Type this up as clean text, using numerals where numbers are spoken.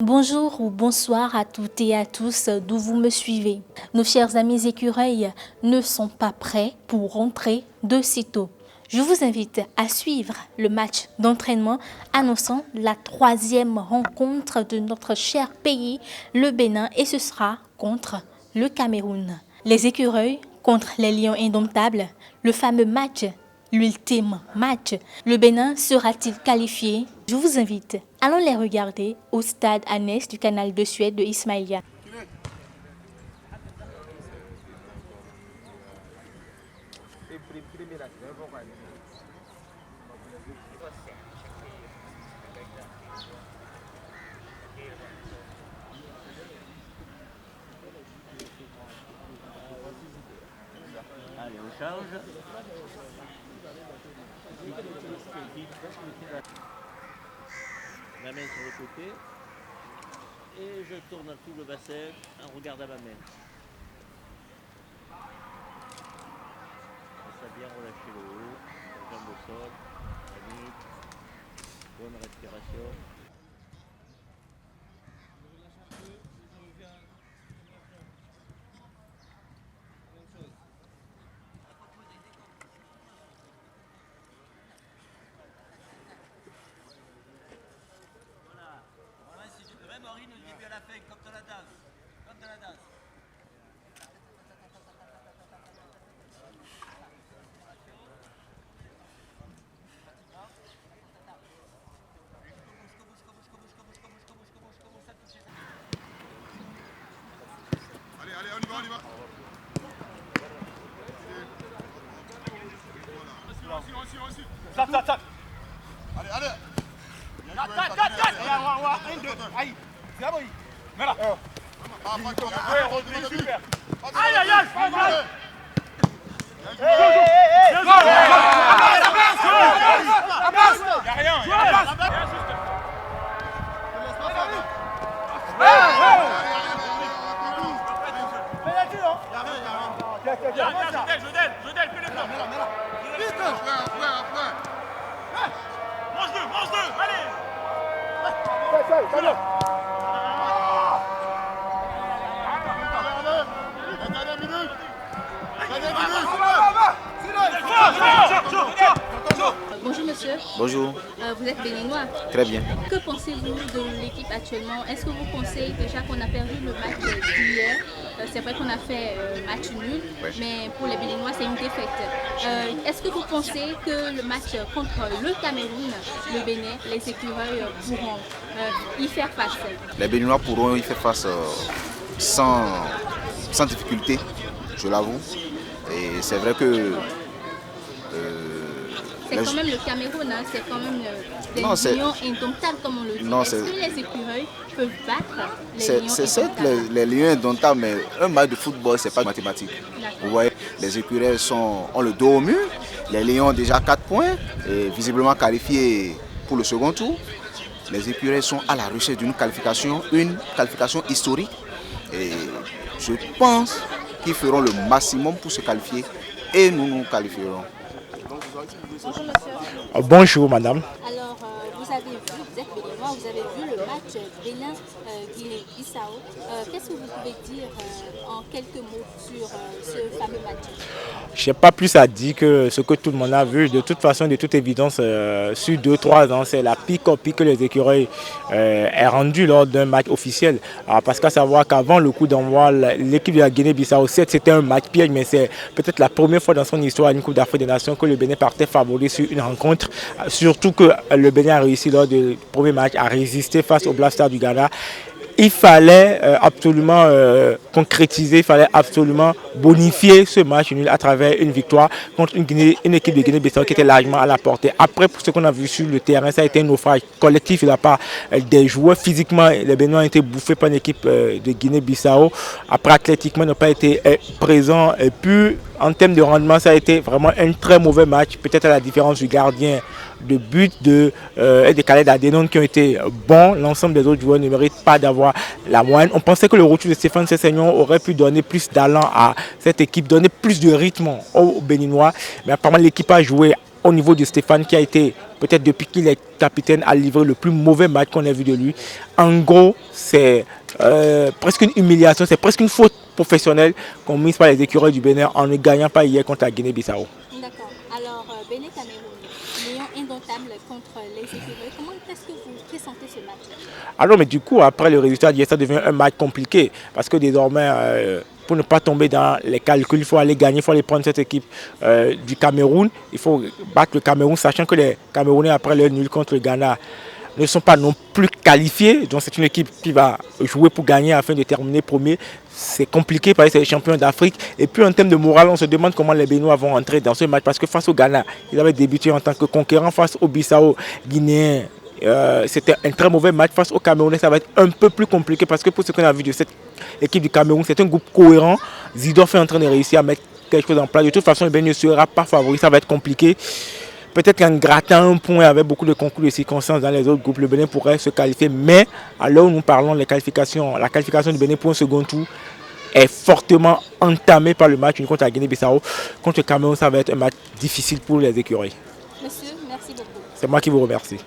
Bonjour ou bonsoir à toutes et à tous d'où vous me suivez. Nos chers amis écureuils ne sont pas prêts pour rentrer de sitôt. Je vous invite à suivre le match d'entraînement annonçant la troisième rencontre de notre cher pays, le Bénin, et ce sera contre le Cameroun. Les écureuils contre les lions indomptables, le fameux match, l'ultime match. Le Bénin sera-t-il qualifié? Je vous invite, allons les regarder au stade annexe du canal de Suède de Ismaïlia. Allez, on change. La main sur le côté. Et je tourne tout le bassin en regardant ma main. Ça a bien relâché le haut, la jambe au sol, la nuque, bonne respiration. Maureen nous dit à la fin, comme dans la danse. Comme dans la danse. Allez, on y va, on y va. Sac. Allez, allez. Un, deux, aïe. C'est bon. Mets là. Super. Aïe. Jodel, fais l'effort. Vite. Après. Mange-le, allez. Bonjour monsieur. Bonjour, Vous êtes béninois. très bien. Que pensez-vous de l'équipe actuellement? Est-ce que vous pensez déjà qu'on a perdu le match d'hier? C'est vrai qu'on a fait match nul, mais pour les Béninois, c'est une défaite. Est-ce que vous pensez que le match contre le Cameroun, le Bénin, les écureuils pourront y faire face? Les Béninois pourront y faire face sans difficulté, je l'avoue. Et c'est vrai que... C'est quand même le Cameroun, hein, c'est quand même des lions indomptables comme on le dit. Est-ce que les écureuils peuvent battre les lions indomptables? C'est certes les lions indomptables, mais un match de football, c'est pas mathématique. Vous voyez, les écureuils ont le dos au mur, les lions ont déjà 4 points, et visiblement qualifiés pour le second tour. Les écureuils sont à la recherche d'une qualification, une qualification historique. Et je pense qu'ils feront le maximum pour se qualifier et nous qualifierons. Bonjour monsieur. Bonjour madame. Alors, vous êtes béninois, vous avez vu le match Bénin-Guinée-Bissau. Qu'est-ce que vous pouvez dire en quelques mots sur ce fameux match? Je n'ai pas plus à dire que ce que tout le monde a vu. De toute façon, de toute évidence, sur 2-3 ans, c'est la pire copie que les écureuils aient rendue lors d'un match officiel. Alors, parce qu'à savoir qu'avant le coup d'envoi, l'équipe de la Guinée-Bissau, c'était un match piège, mais c'est peut-être la première fois dans son histoire, une Coupe d'Afrique des Nations, que le Bénin partait favori sur une rencontre. Surtout que le Bénin a réussi lors du premier match à résister face au Black Stars du Ghana. Il fallait absolument concrétiser, il fallait absolument bonifier ce match nul à travers une victoire contre une équipe de Guinée-Bissau qui était largement à la portée. Après, pour ce qu'on a vu sur le terrain, ça a été un naufrage collectif de la part des joueurs. Physiquement, les Béninois ont été bouffés par une équipe de Guinée-Bissau. Après, athlétiquement, ils n'ont pas été présents. Et puis, en termes de rendement, ça a été vraiment un très mauvais match, peut-être à la différence du gardien de but et des Khaled Adenon qui ont été bons. L'ensemble des autres joueurs ne méritent pas d'avoir la moyenne. On pensait que le retour de Stéphane Sessegnon aurait pu donner plus d'allant à cette équipe, donner plus de rythme aux Béninois. Mais apparemment, l'équipe a joué au niveau de Stéphane qui a été peut-être depuis qu'il est capitaine, a livré le plus mauvais match qu'on ait vu de lui. En gros, c'est presque une humiliation, c'est presque une faute professionnelle commise par les écureuils du Bénin en ne gagnant pas hier contre la Guinée-Bissau. D'accord. Alors, Bénin-Cameroun, lion indomptable contre les écureuils. Comment est-ce que vous présentez ce match? Alors, mais du coup, après le résultat d'hier, ça devient un match compliqué parce que désormais, pour ne pas tomber dans les calculs, il faut aller gagner, il faut aller prendre cette équipe du Cameroun. Il faut battre le Cameroun, sachant que les Camerounais, après leur nul contre le Ghana, ne sont pas non plus qualifiés. Donc c'est une équipe qui va jouer pour gagner afin de terminer premier. C'est compliqué parce que c'est les champions d'Afrique. Et puis en termes de morale, on se demande comment les Béninois vont entrer dans ce match parce que face au Ghana, ils avaient débuté en tant que conquérants face au Bissau guinéen. C'était un très mauvais match face au Camerounais. Ça va être un peu plus compliqué parce que pour ce qu'on a vu de cette équipe du Cameroun, c'est un groupe cohérent. Zidorf est en train de réussir à mettre quelque chose en place. De toute façon, le Bénin ne sera pas favori. Ça va être compliqué. Peut-être qu'en grattant un point avec beaucoup de concours de circonstances dans les autres groupes, le Bénin pourrait se qualifier. Mais à l'heure où nous parlons, la qualification du Bénin pour un second tour est fortement entamée par le match contre la Guinée-Bissau. Contre le Cameroun, ça va être un match difficile pour les écureuils. Monsieur, merci beaucoup. C'est moi qui vous remercie.